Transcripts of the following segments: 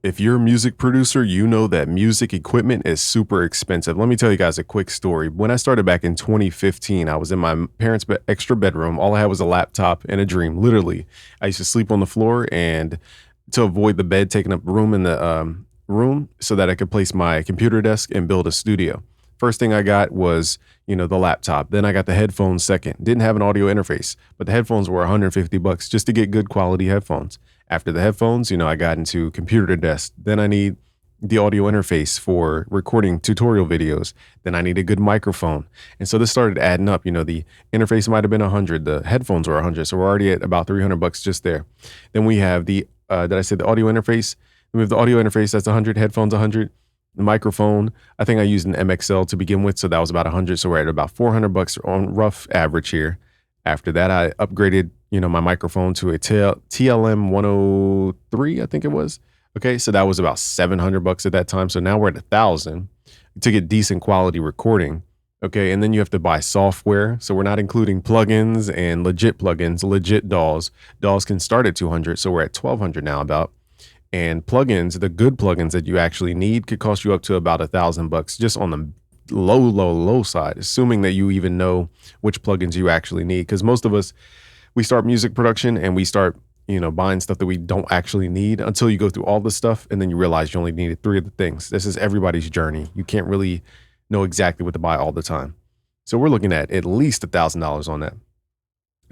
If you're a music producer, you know that music equipment is super expensive. Let me tell you guys a quick story. When I started back in 2015, I was in my parents' extra bedroom. All I had was a laptop and a dream. Literally, I used to sleep on the floor and to avoid the bed taking up room in the room so that I could place my computer desk and build a studio. First thing I got was, the laptop. Then I got the headphones second. Didn't have an audio interface, but the headphones were 150 bucks just to get good quality headphones. After the headphones, I got into computer desk. Then I need the audio interface for recording tutorial videos. Then I need a good microphone. And so this started adding up. The interface might have been 100, the headphones were 100. So we're already at about 300 bucks just there. Then we have did I say the audio interface? We have the audio interface, that's 100, headphones 100. The microphone, I think I used an MXL to begin with, so that was about 100. So we're at about 400 bucks on rough average here. After that, I upgraded, my microphone to a TLM 103, I think it was. Okay, so that was about 700 bucks at that time. So now we're at 1,000 to get decent quality recording. Okay, and then you have to buy software. So we're not including plugins and legit plugins, legit DAWs. DAWs can start at 200, so we're at 1,200 now about. And plugins, the good plugins that you actually need, could cost you up to about 1,000 bucks just on the low side, assuming that you even know which plugins you actually need. Because most of us, we start music production and we start, buying stuff that we don't actually need until you go through all the stuff and then you realize you only needed 3 of the things. This is everybody's journey. You can't really know exactly what to buy all the time. So we're looking at least $1,000 on that.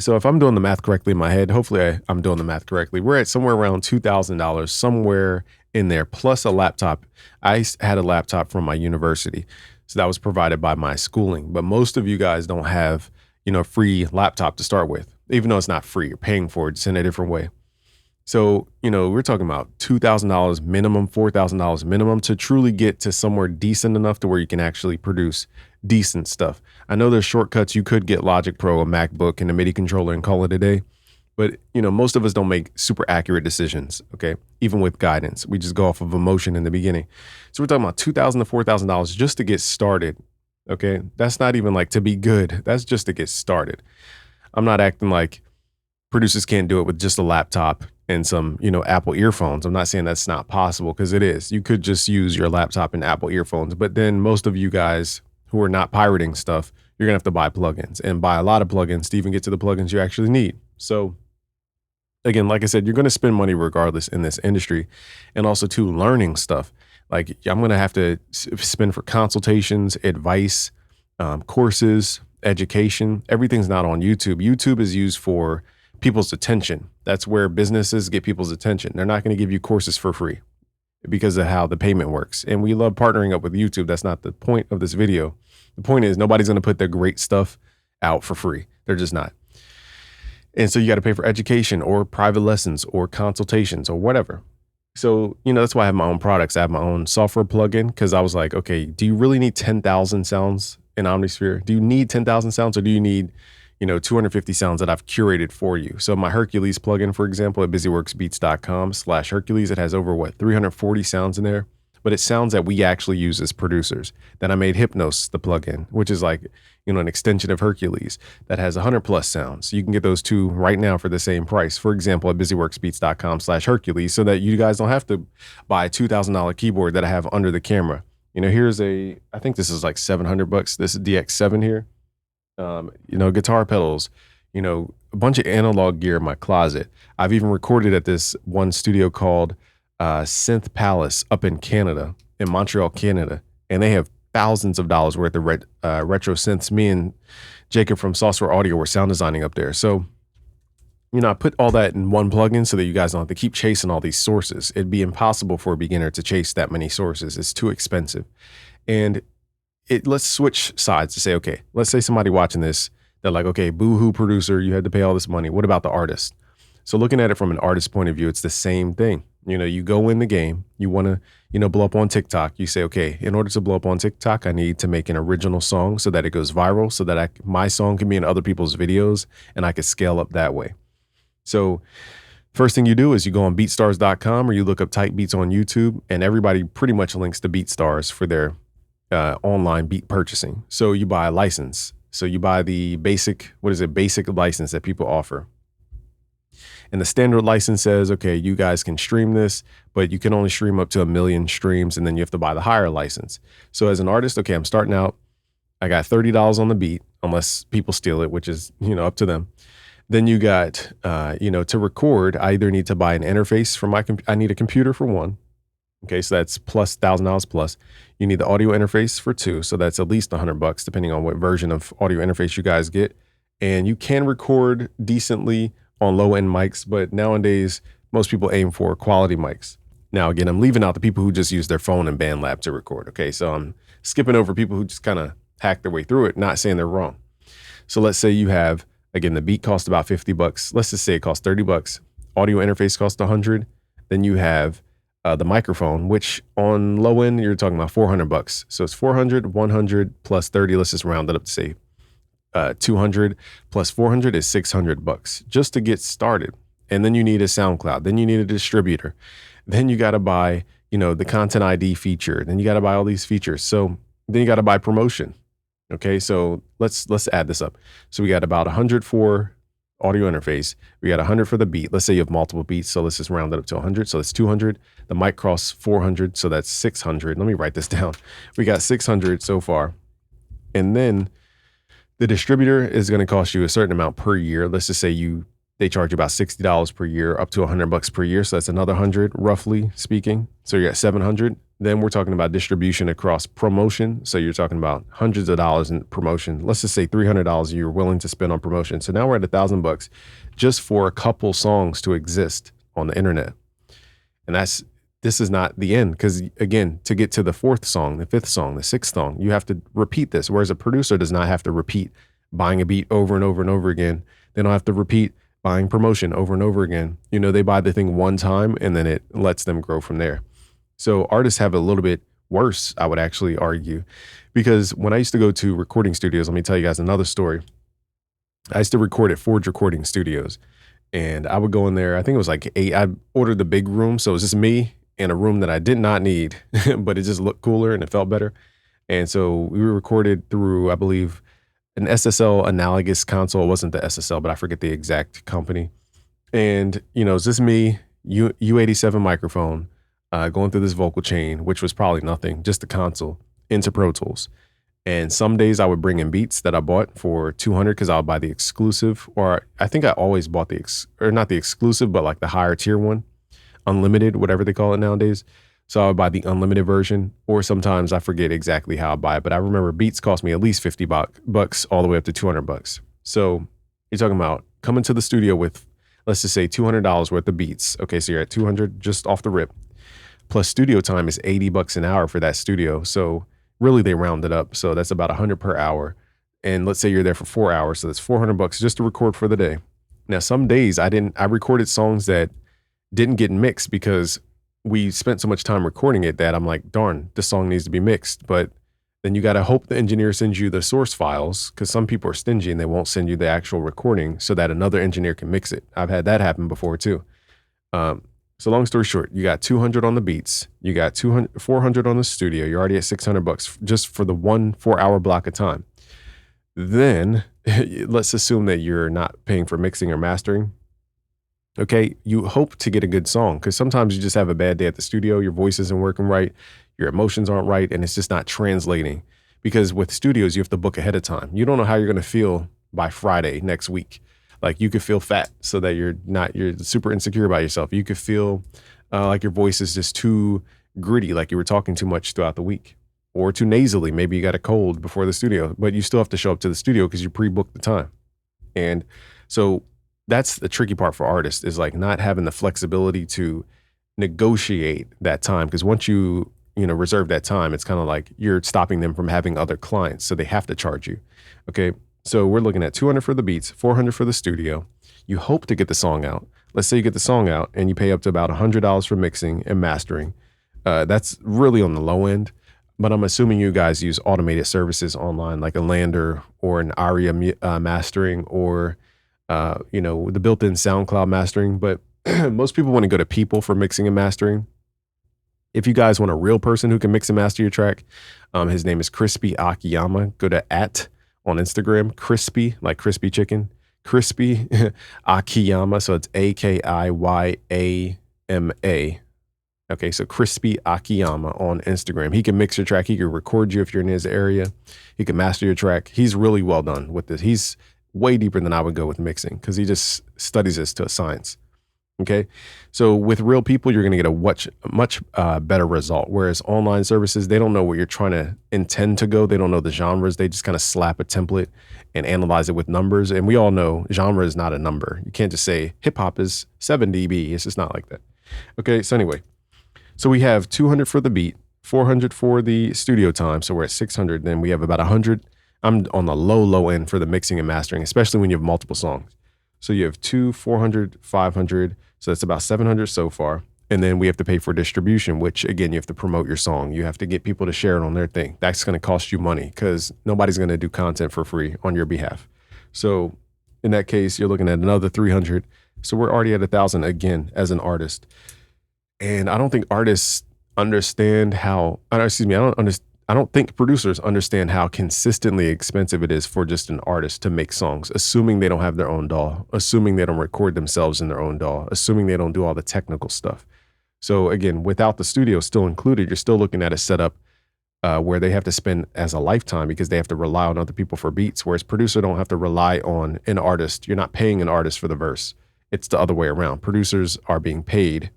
So if I'm doing the math correctly in my head, hopefully I'm doing the math correctly. We're at somewhere around $2,000, somewhere in there, plus a laptop. I had a laptop from my university, so that was provided by my schooling. But most of you guys don't have, a free laptop to start with, even though it's not free. You're paying for it just in a different way. So, we're talking about $2,000 minimum, $4,000 minimum to truly get to somewhere decent enough to where you can actually produce decent stuff. I know there's shortcuts. You could get Logic Pro, a MacBook, and a MIDI controller and call it a day. But, most of us don't make super accurate decisions, okay? Even with guidance. We just go off of emotion in the beginning. So we're talking about $2,000 to $4,000 just to get started, okay? That's not even like to be good. That's just to get started. I'm not acting like producers can't do it with just a laptop and some, Apple earphones. I'm not saying that's not possible, because it is. You could just use your laptop and Apple earphones. But then most of you guys who are not pirating stuff, you're going to have to buy plugins and buy a lot of plugins to even get to the plugins you actually need. So again, like I said, you're going to spend money regardless in this industry, and also to learning stuff. Like I'm going to have to spend for consultations, advice, courses, education. Everything's not on YouTube. YouTube is used for people's attention. That's where businesses get people's attention. They're not going to give you courses for free because of how the payment works. And we love partnering up with YouTube. That's not the point of this video. The point is nobody's going to put their great stuff out for free. They're just not. And so you got to pay for education or private lessons or consultations or whatever. So, that's why I have my own products. I have my own software plugin, because I was like, okay, do you really need 10,000 sounds in Omnisphere? Do you need 10,000 sounds, or do you need 250 sounds that I've curated for you? So my Hercules plugin, for example, at busyworksbeats.com/Hercules, it has over 340 sounds in there, but it's sounds that we actually use as producers. Then I made Hypnos, the plugin, which is like, an extension of Hercules that has 100 plus sounds. You can get those two right now for the same price. For example, at busyworksbeats.com/Hercules, so that you guys don't have to buy a $2,000 keyboard that I have under the camera. Here's I think this is like 700 bucks. This is DX7 here. Guitar pedals, a bunch of analog gear in my closet. I've even recorded at this one studio called Synth Palace up in Canada, in Montreal, Canada. And they have thousands of dollars worth of retro synths. Me and Jacob from Software Audio were sound designing up there. So, I put all that in one plugin so that you guys don't have to keep chasing all these sources. It'd be impossible for a beginner to chase that many sources. It's too expensive. And let's switch sides to say, okay, let's say somebody watching this, they're like, okay, boo-hoo producer, you had to pay all this money. What about the artist? So looking at it from an artist's point of view, it's the same thing. You go in the game, you want to, blow up on TikTok. You say, okay, in order to blow up on TikTok, I need to make an original song so that it goes viral, so that my song can be in other people's videos and I can scale up that way. So first thing you do is you go on beatstars.com, or you look up Type Beats on YouTube, and everybody pretty much links to BeatStars for their online beat purchasing. So you buy a license. So you buy the basic license that people offer. And the standard license says, okay, you guys can stream this, but you can only stream up to 1 million streams, and then you have to buy the higher license. So as an artist, okay, I'm starting out. I got $30 on the beat, unless people steal it, which is, up to them. Then you got, to record, I either need to buy an interface for I need a computer for one. Okay, so that's plus $1,000 plus. You need the audio interface for two, so that's at least $100, depending on what version of audio interface you guys get. And you can record decently on low-end mics, but nowadays, most people aim for quality mics. Now, again, I'm leaving out the people who just use their phone and BandLab to record, okay? So I'm skipping over people who just kind of hack their way through it, not saying they're wrong. So let's say you have, again, the beat costs about $50. Let's just say it costs $30. Audio interface costs $100. Then you have the microphone, which on low end, you're talking about $400. So it's 400, 100 plus 30. Let's just round it up to say 200 plus 400 is $600 just to get started. And then you need a SoundCloud. Then you need a distributor. Then you got to buy, the Content ID feature. Then you got to buy all these features. So then you got to buy promotion. Okay, so let's add this up. So we got about 100 for audio interface. We got 100 for the beat. Let's say you have multiple beats, so let's just round it up to 100. So that's 200. The mic costs 400, so that's 600. Let me write this down. We got 600 so far. And then the distributor is going to cost you a certain amount per year. Let's just say they charge you about $60 per year, up to $100 per year. So that's another 100, roughly speaking. So you're at 700. Then we're talking about distribution across promotion. So you're talking about hundreds of dollars in promotion. Let's just say $300 you're willing to spend on promotion. So now we're at $1,000 just for a couple songs to exist on the internet. And this is not the end, because again, to get to the fourth song, the fifth song, the sixth song, you have to repeat this. Whereas a producer does not have to repeat buying a beat over and over and over again. They don't have to repeat buying promotion over and over again. They buy the thing one time and then it lets them grow from there. So artists have it a little bit worse, I would actually argue, because when I used to go to recording studios, let me tell you guys another story. I used to record at Forge Recording Studios, and I would go in there. I think it was like 8. I ordered the big room, so it was just me in a room that I did not need, but it just looked cooler and it felt better. And so we recorded through, I believe, an SSL analogous console. It wasn't the SSL, but I forget the exact company. And, it's just me, U87 microphone, going through this vocal chain, which was probably nothing, just the console, into Pro Tools. And some days I would bring in beats that I bought for $200 because I would buy the exclusive, or I think I always bought not the exclusive, but like the higher tier one, unlimited, whatever they call it nowadays. So I would buy the unlimited version, or sometimes I forget exactly how I buy it, but I remember beats cost me at least $50 all the way up to $200. So you're talking about coming to the studio with, let's just say $200 worth of beats. Okay, so you're at 200 just off the rip. Plus studio time is $80 an hour for that studio. So really they round it up. So that's about 100 per hour. And let's say you're there for 4 hours. So that's $400 just to record for the day. Now, some days I recorded songs that didn't get mixed because we spent so much time recording it that I'm like, darn, this song needs to be mixed. But then you got to hope the engineer sends you the source files, because some people are stingy and they won't send you the actual recording so that another engineer can mix it. I've had that happen before too. So long story short, you got 200 on the beats, you got 400 on the studio. You're already at $600 just for the 1 4-hour block of time. Then let's assume that you're not paying for mixing or mastering. Okay, you hope to get a good song, because sometimes you just have a bad day at the studio. Your voice isn't working right, your emotions aren't right, and it's just not translating. Because with studios, you have to book ahead of time. You don't know how you're going to feel by Friday next week. Like you could feel fat, so that you're super insecure about yourself. You could feel like your voice is just too gritty, like you were talking too much throughout the week, or too nasally. Maybe you got a cold before the studio, but you still have to show up to the studio because you pre-booked the time. And so that's the tricky part for artists, is like not having the flexibility to negotiate that time. Because once you reserve that time, it's kind of like you're stopping them from having other clients. So they have to charge you. Okay. So we're looking at 200 for the beats, 400 for the studio. You hope to get the song out. Let's say you get the song out and you pay up to about $100 for mixing and mastering. That's really on the low end, but I'm assuming you guys use automated services online, like a Lander or an Aria mastering, or the built-in SoundCloud mastering. But most people want to go to People for mixing and mastering. If you guys want a real person who can mix and master your track, his name is Crispy Akiyama. Go to @ on Instagram, Crispy, like crispy chicken, Crispy Akiyama. So it's Akiyama. Okay, so Crispy Akiyama on Instagram. He can mix your track. He can record you if you're in his area. He can master your track. He's really well done with this. He's way deeper than I would go with mixing because he just studies this to a science. Okay, so with real people, you're going to get a much better result. Whereas online services, they don't know where you're trying to intend to go. They don't know the genres. They just kind of slap a template and analyze it with numbers. And we all know genre is not a number. You can't just say hip hop is 7 dB. It's just not like that. Okay, so anyway, so we have 200 for the beat, 400 for the studio time. So we're at 600. Then we have about 100. I'm on the low end for the mixing and mastering, especially when you have multiple songs. So you have 400, 500. So that's about 700 so far. And then we have to pay for distribution, which again, you have to promote your song. You have to get people to share it on their thing. That's going to cost you money because nobody's going to do content for free on your behalf. So in that case, you're looking at another 300. So we're already at 1,000 again as an artist. And I don't think artists understand how, I don't think producers understand how consistently expensive it is for just an artist to make songs, assuming they don't have their own DAW, assuming they don't record themselves in their own DAW, assuming they don't do all the technical stuff. So again, without the studio still included, you're still looking at a setup where they have to spend as a lifetime because they have to rely on other people for beats, whereas producer don't have to rely on an artist. You're not paying an artist for the verse. It's the other way around. Producers are being paid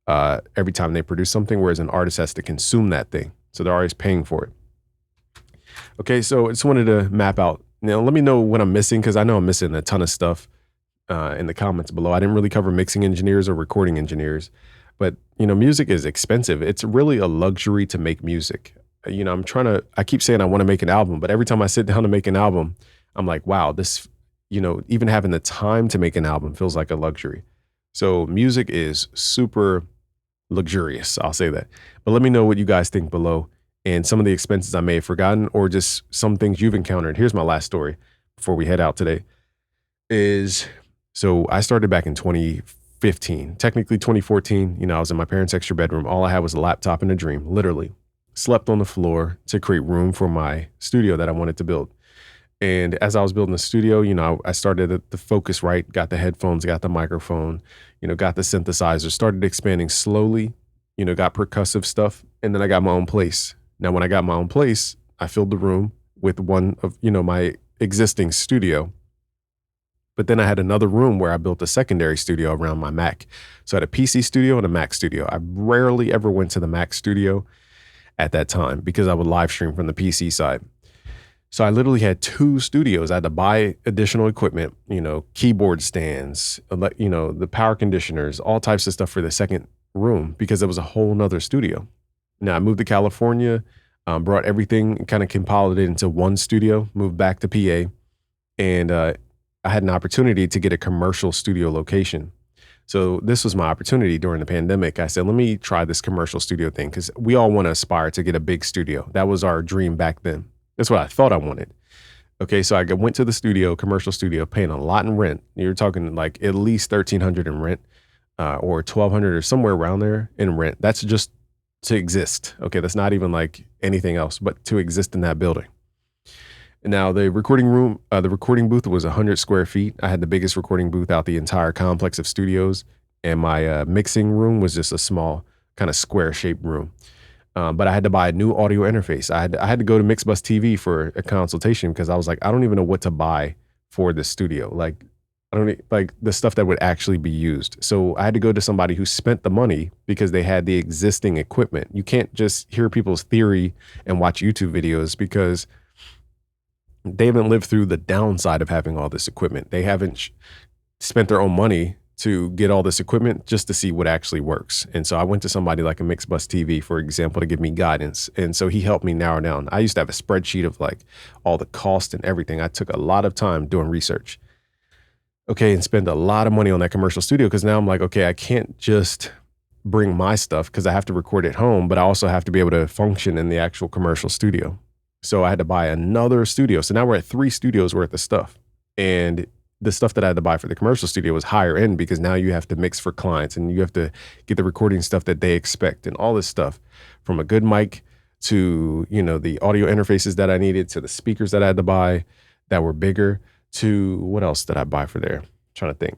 every time they produce something, whereas an artist has to consume that thing. So they're always paying for it. Okay, so I just wanted to map out. Now, let me know what I'm missing because I know I'm missing a ton of stuff in the comments below. I didn't really cover mixing engineers or recording engineers, but music is expensive. It's really a luxury to make music. I keep saying I want to make an album, but every time I sit down to make an album, I'm like, wow, this, even having the time to make an album feels like a luxury. So music is super luxurious, I'll say that. But let me know what you guys think below and some of the expenses I may have forgotten or just some things you've encountered. Here's my last story before we head out today so I started back in 2015, technically 2014. I was in my parents' extra bedroom. All I had was a laptop and a dream, literally. Slept on the floor to create room for my studio that I wanted to build. And as I was building the studio, I started the Focusrite, got the headphones, got the microphone, got the synthesizer, started expanding slowly, got percussive stuff. And then I got my own place. Now, when I got my own place, I filled the room with one of, my existing studio. But then I had another room where I built a secondary studio around my Mac. So I had a PC studio and a Mac studio. I rarely ever went to the Mac studio at that time because I would live stream from the PC side. So I literally had 2 studios. I had to buy additional equipment, keyboard stands, the power conditioners, all types of stuff for the second room because it was a whole nother studio. Now I moved to California, brought everything, kind of compiled it into one studio, moved back to PA, and I had an opportunity to get a commercial studio location. So this was my opportunity during the pandemic. I said, let me try this commercial studio thing because we all want to aspire to get a big studio. That was our dream back then. That's what I thought I wanted. Okay, so I went to the studio, commercial studio, paying a lot in rent. You're talking like at least $1,300 in rent or $1,200 or somewhere around there in rent. That's just to exist. Okay, that's not even like anything else, but to exist in that building. Now, the recording room, the recording booth was 100 square feet. I had the biggest recording booth out the entire complex of studios, and my mixing room was just a small kind of square-shaped room. But I had to buy a new audio interface. I had to go to Mixbus TV for a consultation because I was like, I don't even know what to buy for this studio. Like, I don't like the stuff that would actually be used. So I had to go to somebody who spent the money because they had the existing equipment. You can't just hear people's theory and watch YouTube videos because they haven't lived through the downside of having all this equipment. They haven't spent their own money to get all this equipment just to see what actually works. And so I went to somebody like a Mixbus TV, for example, to give me guidance. And so he helped me narrow down. I used to have a spreadsheet of like all the cost and everything. I took a lot of time doing research. Okay, and spend a lot of money on that commercial studio because now I'm like, okay, I can't just bring my stuff because I have to record at home, but I also have to be able to function in the actual commercial studio. So I had to buy another studio. So now we're at 3 studios worth of stuff. And the stuff that I had to buy for the commercial studio was higher end because now you have to mix for clients and you have to get the recording stuff that they expect and all this stuff, from a good mic to, the audio interfaces that I needed to the speakers that I had to buy that were bigger to what else did I buy for there? Trying to think.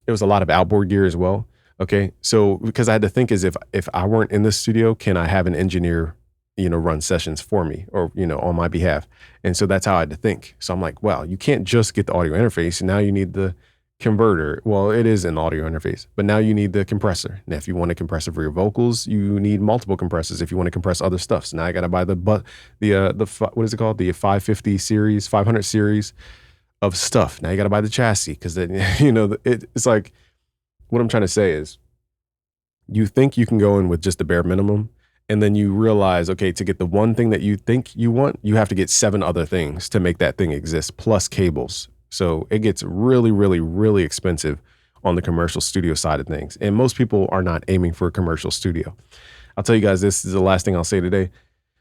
It was a lot of outboard gear as well. Okay. So because I had to think is if I weren't in the studio, can I have an engineer, run sessions for me or, on my behalf? And so that's how I had to think. So I'm like, well, you can't just get the audio interface. Now you need the converter. Well, it is an audio interface, but now you need the compressor. Now, if you want a compressor for your vocals, you need multiple compressors if you want to compress other stuff. So now I got to buy what is it called? The 550 series, 500 series of stuff. Now you got to buy the chassis because then, it's like, what I'm trying to say is you think you can go in with just the bare minimum. And then you realize, okay, to get the one thing that you think you want, you have to get 7 other things to make that thing exist, plus cables. So it gets really, really, really expensive on the commercial studio side of things. And most people are not aiming for a commercial studio. I'll tell you guys, this is the last thing I'll say today.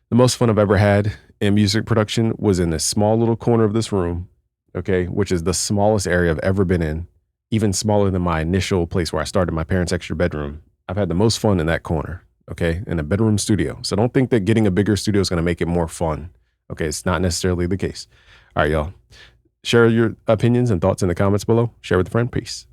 The most fun I've ever had in music production was in this small little corner of this room, okay, which is the smallest area I've ever been in, even smaller than my initial place where I started, my parents' extra bedroom. I've had the most fun in that corner, okay, in a bedroom studio. So don't think that getting a bigger studio is going to make it more fun. Okay, it's not necessarily the case. All right, y'all. Share your opinions and thoughts in the comments below. Share with a friend. Peace.